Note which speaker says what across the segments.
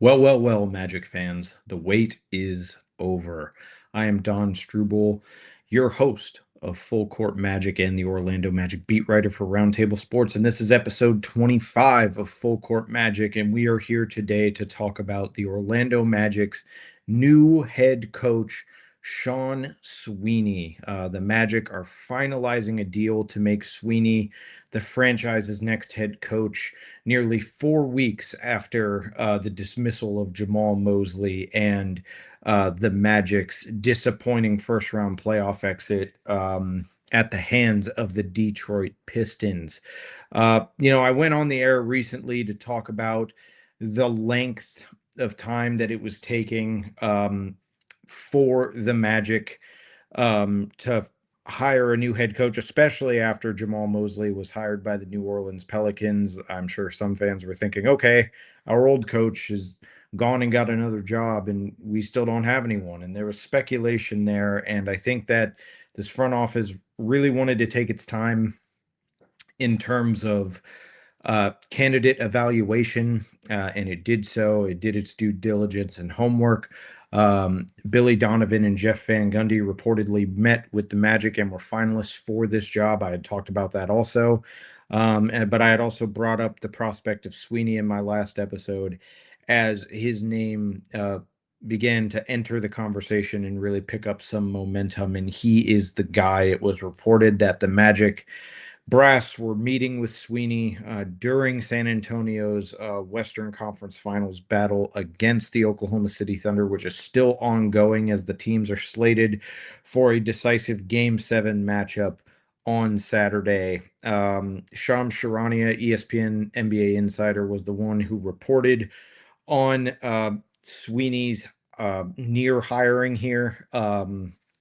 Speaker 1: Well, Magic fans, the wait is over. I am Don Strouble, your host of Full Court Magic and the Orlando Magic beat writer for Roundtable Sports, and this is episode 25 of Full Court Magic, and we are here today to talk about the Orlando Magic's new head coach, Sean Sweeney. The Magic are finalizing a deal to make Sweeney the franchise's next head coach nearly 4 weeks after the dismissal of Jamal Mosley and the Magic's disappointing first round playoff exit at the hands of the Detroit Pistons. I went on the air recently to talk about the length of time that it was taking for the Magic to hire a new head coach, especially after Jamal Mosley was hired by the New Orleans Pelicans. I'm sure some fans were thinking, okay, our old coach is gone and got another job, and we still don't have anyone. And there was speculation there. And I think that this front office really wanted to take its time in terms of candidate evaluation, and it did so. It did its due diligence and homework. Billy Donovan and Jeff Van Gundy reportedly met with the Magic and were finalists for this job. I had talked about that also. But I had also brought up the prospect of Sweeney in my last episode as his name began to enter the conversation and really pick up some momentum. And he is the guy. It was reported that the Magic brass were meeting with Sweeney during San Antonio's Western Conference Finals battle against the Oklahoma City Thunder, which is still ongoing as the teams are slated for a decisive Game 7 matchup on Saturday. Sham Charania, ESPN NBA insider, was the one who reported on Sweeney's near hiring here.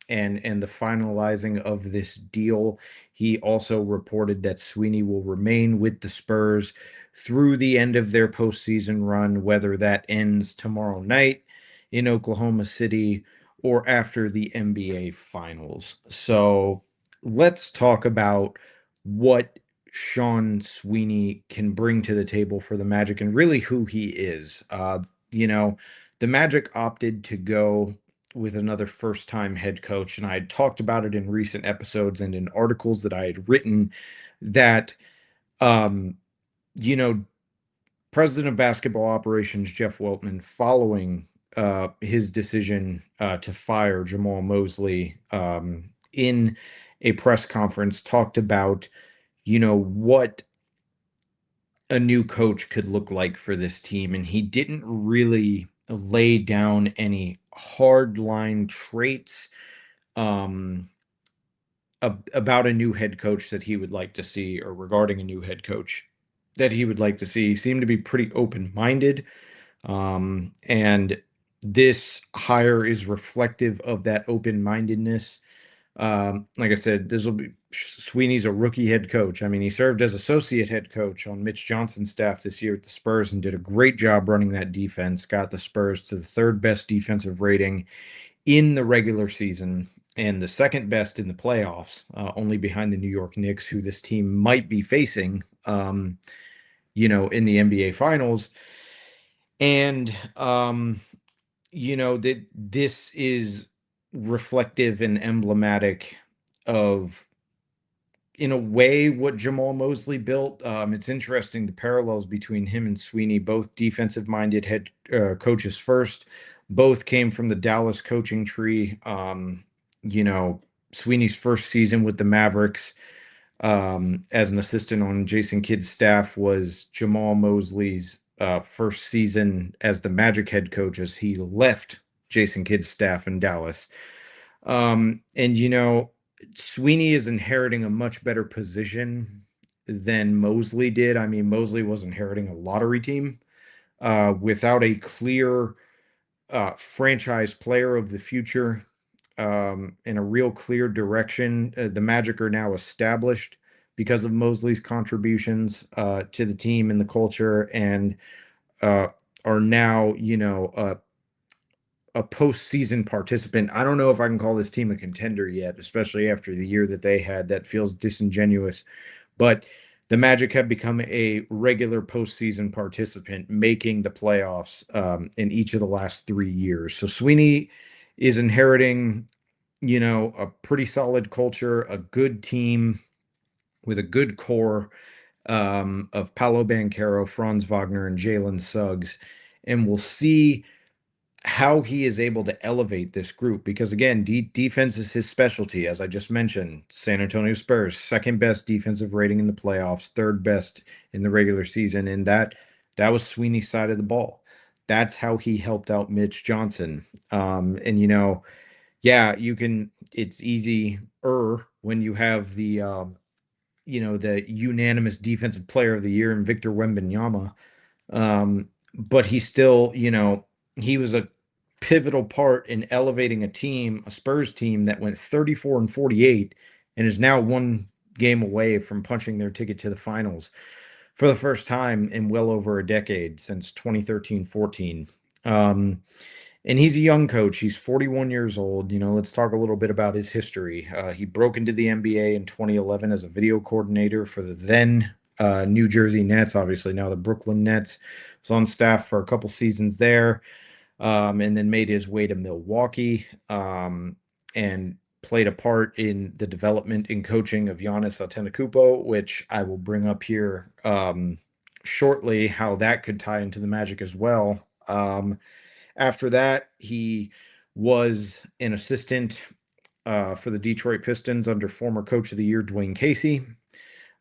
Speaker 1: And the finalizing of this deal. He also reported that Sweeney will remain with the Spurs through the end of their postseason run, whether that ends tomorrow night in Oklahoma City or after the NBA Finals. So let's talk about what Sean Sweeney can bring to the table for the Magic and really who he is. The Magic opted to go with another first-time head coach, and I had talked about it in recent episodes and in articles that I had written that, um, you know, President of Basketball Operations Jeff Weltman, following his decision to fire Jamal Mosley in a press conference, talked about, what a new coach could look like for this team, and he didn't really lay down any hard line traits um, about a new head coach that he would like to see, or regarding a new head coach that he would like to see. He seemed to be pretty open-minded, and this hire is reflective of that open-mindedness. Like I said, this will be Sweeney's a rookie head coach. I mean, he served as associate head coach on Mitch Johnson's staff this year at the Spurs and did a great job running that defense, got the Spurs to the third best defensive rating in the regular season and the second best in the playoffs, only behind the New York Knicks, who this team might be facing, in the NBA Finals. And, that this is reflective and emblematic of, in a way, what Jamal Mosley built. It's interesting, the parallels between him and Sweeney, both defensive minded head coaches first, both came from the Dallas coaching tree. Sweeney's first season with the Mavericks as an assistant on Jason Kidd's staff was Jamal Mosley's first season as the Magic head coach as he left Jason Kidd's staff in Dallas. And Sweeney is inheriting a much better position than Mosley did. I mean, Mosley was inheriting a lottery team without a clear franchise player of the future in a real clear direction. The Magic are now established because of Mosley's contributions to the team and the culture, and are now, a postseason participant. I don't know if I can call this team a contender yet, especially after the year that they had. That feels disingenuous, but the Magic have become a regular postseason participant, making the playoffs in each of the last 3 years. So Sweeney is inheriting, a pretty solid culture, a good team with a good core of Paolo Banchero, Franz Wagner, and Jalen Suggs. And we'll see how he is able to elevate this group because, again, defense is his specialty. As I just mentioned, San Antonio Spurs, second best defensive rating in the playoffs, third best in the regular season. And that was Sweeney's side of the ball. That's how he helped out Mitch Johnson. And, yeah, it's easy when you have the unanimous defensive player of the year in Victor Wembanyama. But he still, he was a pivotal part in elevating a Spurs team that went 34-48 and is now one game away from punching their ticket to the finals for the first time in well over a decade, since 2013-14. And he's a young coach. He's 41 years old. Let's talk a little bit about his history. He broke into the NBA in 2011 as a video coordinator for the then New Jersey Nets, obviously now the Brooklyn Nets. Was on staff for a couple seasons there, and then made his way to Milwaukee, and played a part in the development and coaching of Giannis Antetokounmpo, which I will bring up here shortly, how that could tie into the Magic as well. After that, he was an assistant for the Detroit Pistons under former Coach of the Year Dwayne Casey.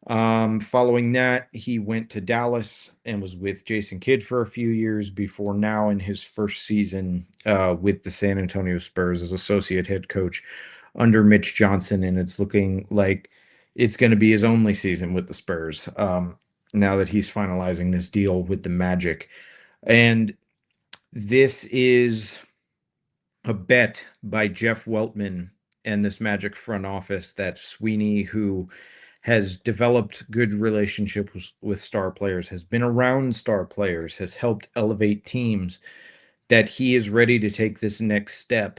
Speaker 1: Following that, he went to Dallas and was with Jason Kidd for a few years before now in his first season with the San Antonio Spurs as associate head coach under Mitch Johnson. And it's looking like it's going to be his only season with the Spurs now that he's finalizing this deal with the Magic. And this is a bet by Jeff Weltman and this Magic front office that Sweeney, who has developed good relationships with star players, has been around star players, has helped elevate teams, that he is ready to take this next step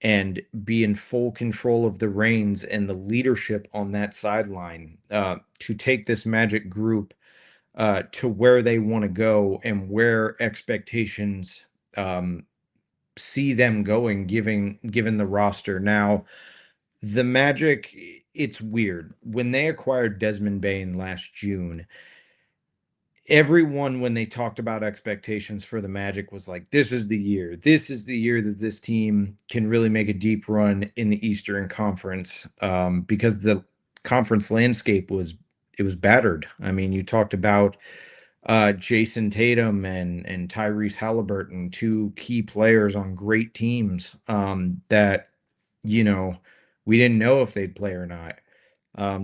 Speaker 1: and be in full control of the reins and the leadership on that sideline to take this Magic group to where they want to go and where expectations see them going, given the roster. Now, the Magic, it's weird. When they acquired Desmond Bane last June, everyone, when they talked about expectations for the Magic, was like, this is the year. This is the year that this team can really make a deep run in the Eastern Conference, because the conference landscape was battered. I mean, you talked about Jason Tatum and Tyrese Halliburton, two key players on great teams that, we didn't know if they'd play or not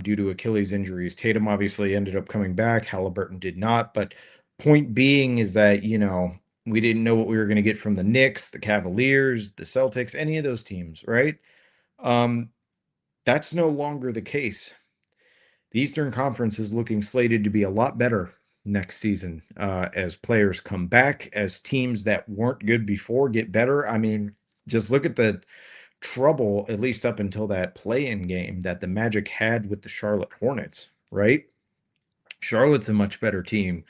Speaker 1: due to Achilles injuries. Tatum obviously ended up coming back. Halliburton did not. But point being is that, we didn't know what we were going to get from the Knicks, the Cavaliers, the Celtics, any of those teams, right? That's no longer the case. The Eastern Conference is looking slated to be a lot better next season as players come back, as teams that weren't good before get better. I mean, just look at the trouble, at least up until that play-in game, that the Magic had with the Charlotte Hornets, right? Charlotte's a much better team.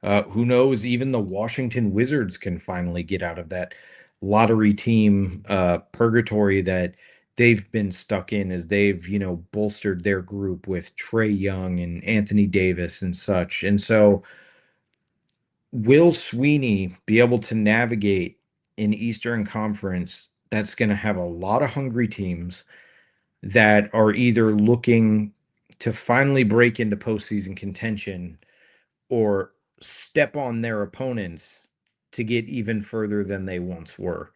Speaker 1: Who knows, even the Washington Wizards can finally get out of that lottery team purgatory that they've been stuck in, as they've, bolstered their group with Trae Young and Anthony Davis and such. And so will Sweeney be able to navigate an Eastern Conference that's going to have a lot of hungry teams that are either looking to finally break into postseason contention or step on their opponents to get even further than they once were?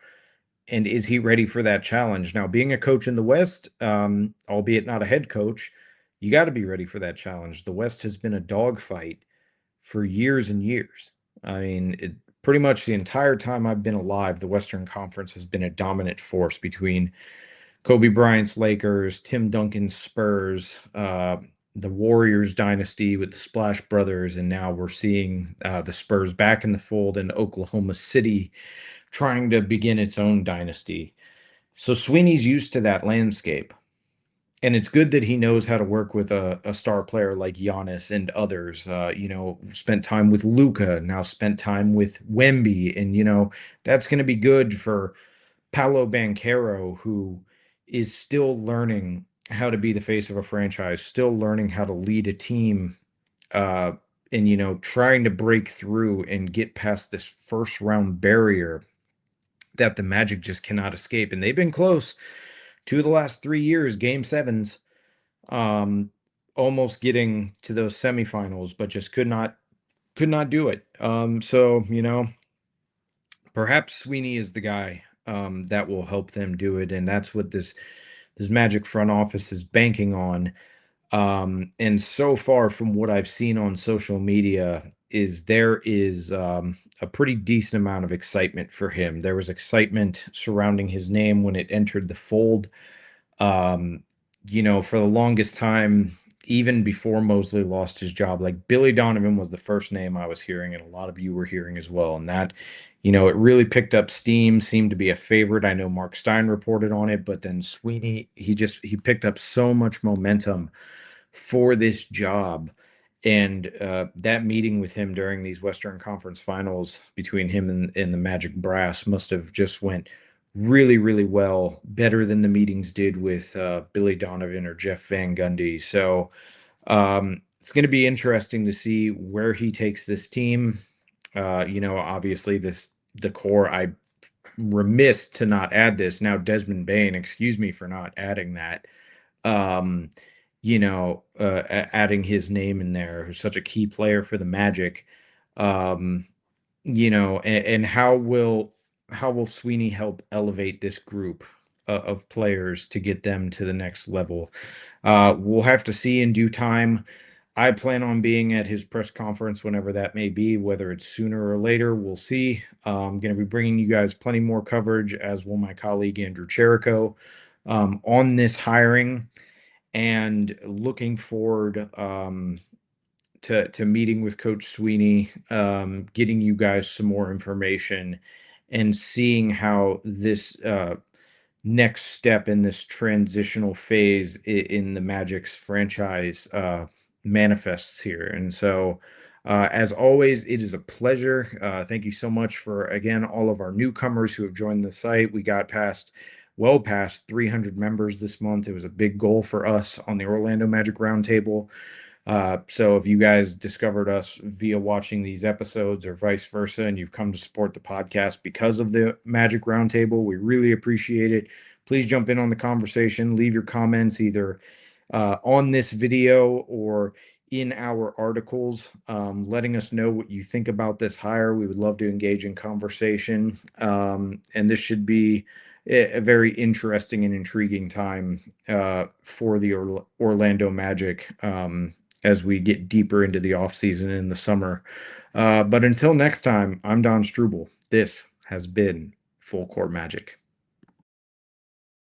Speaker 1: And is he ready for that challenge? Now, being a coach in the West, albeit not a head coach, you got to be ready for that challenge. The West has been a dogfight for years and years. I mean, pretty much the entire time I've been alive, the Western Conference has been a dominant force between Kobe Bryant's Lakers, Tim Duncan's Spurs, the Warriors dynasty with the Splash Brothers, and now we're seeing the Spurs back in the fold, and Oklahoma City trying to begin its own dynasty. So Sweeney's used to that landscape. And it's good that he knows how to work with a star player like Giannis and others. Spent time with Luca, now spent time with Wemby, and that's going to be good for Paolo Banchero, who is still learning how to be the face of a franchise, still learning how to lead a team, uh, and trying to break through and get past this first round barrier that the Magic just cannot escape. And they've been close to the last 3 years, game sevens, um, almost getting to those semifinals, but just could not do it. So perhaps Sweeney is the guy that will help them do it, and that's what this Magic front office is banking on. And so far, from what I've seen on social media, there is a pretty decent amount of excitement for him. There was excitement surrounding his name when it entered the fold. Um, for the longest time, even before Mosley lost his job, like Billy Donovan was the first name I was hearing, and a lot of you were hearing as well. And that, it really picked up steam, seemed to be a favorite. I know Mark Stein reported on it, but then Sweeney, he picked up so much momentum for this job. And that meeting with him during these Western Conference Finals between him and the Magic brass must have just went really, really well, better than the meetings did with Billy Donovan or Jeff Van Gundy. So it's going to be interesting to see where he takes this team. Obviously the core. I remiss to not add this. Now Desmond Bain, excuse me for not adding that. Um, Adding his name in there, who's such a key player for the Magic. Um, and how will Sweeney help elevate this group of players to get them to the next level? We'll have to see in due time. I plan on being at his press conference whenever that may be, whether it's sooner or later. We'll see. I'm going to be bringing you guys plenty more coverage, as will my colleague Andrew Cherico, on this hiring, and looking forward to meeting with Coach Sweeney, getting you guys some more information, and seeing how this next step in this transitional phase in the Magic's franchise manifests here. And so, as always, it is a pleasure. Thank you so much for, again, all of our newcomers who have joined the site. We got well past 300 members this month. It was a big goal for us on the Orlando Magic Roundtable. So if you guys discovered us via watching these episodes or vice versa, and you've come to support the podcast because of the Magic Roundtable, we really appreciate it. Please jump in on the conversation. Leave your comments either on this video or in our articles, letting us know what you think about this hire. We would love to engage in conversation. And this should be a very interesting and intriguing time for the Orlando Magic, as we get deeper into the offseason in the summer. But until next time, I'm Don Strouble. This has been Full Court Magic.